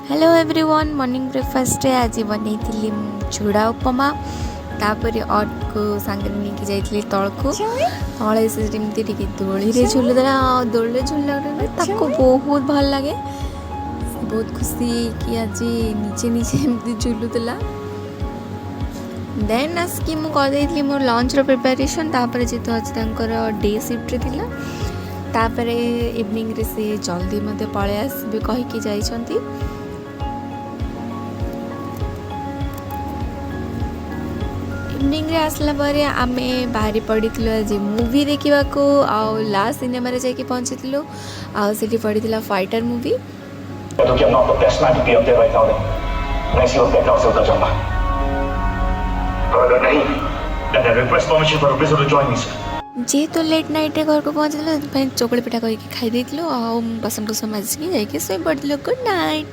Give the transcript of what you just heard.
Hello everyone morning breakfast आज बनई चूड़ा उपमा तापर अट को सांगे नहीं जाइए तल को तले से दोली झुलुला दोली झुलला बहुत भल लगे बहुत खुशी कि आज निजे निजे एमती झुलुला देन आसिक मुझे मोर लंच प्रिपरेशन जेहेतु आज डे शिफ्ट थिला तापर इवनिंग रे से जल्दी मते पळे आसबे कहिकी जाइछंती। इवनिंग रे आसला परे आमे बाहरी पड़ीथिलु आज मूवी देखिबा को आ लास्ट सिनेमा रे जाके पहुंचीथिलु आ सेठी पड़ीथिला फाइटर मूवी जेहेतु लेट नाइट रे घर को पहुंचल चोकड़ी पिठा कहीं खाई देथिलु आ बसन कुसम माजिकी जाके सोई पड़थिलु। Good night.